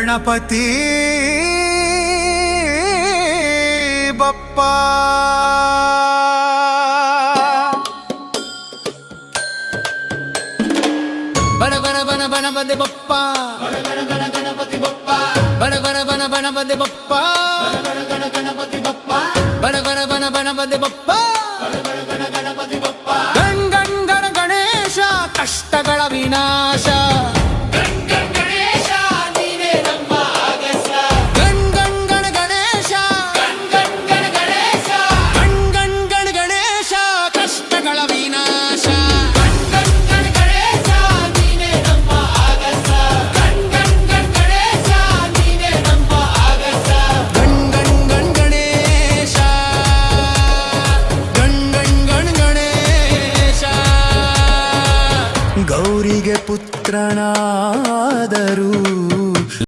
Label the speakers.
Speaker 1: ಗಣಪತಿ ಬಪ್ಪ ಬಡ ಬಡ ಬನ ಬನಪತಿ ಬಪ್ಪ ಗಣಪತಿ ಬಪ್ಪ ಬಡ ಬಡ ಬನ ಬನಪತಿ ಬಪ್ಪ ಗಣಪತಿ ಬಪ್ಪ ಬಡ ಬಡ ಬನ ಬನಪತಿ ಬಪ್ಪ ಗಣಪತಿ ಬಪ್ಪ ಗಣ್ ಗಣ್ ಗಣ ಗಣೇಶ ಕಷ್ಟಗಳ ವಿನಾಶ ಗೌರಿಗೆ ಪುತ್ರನಾದರೂ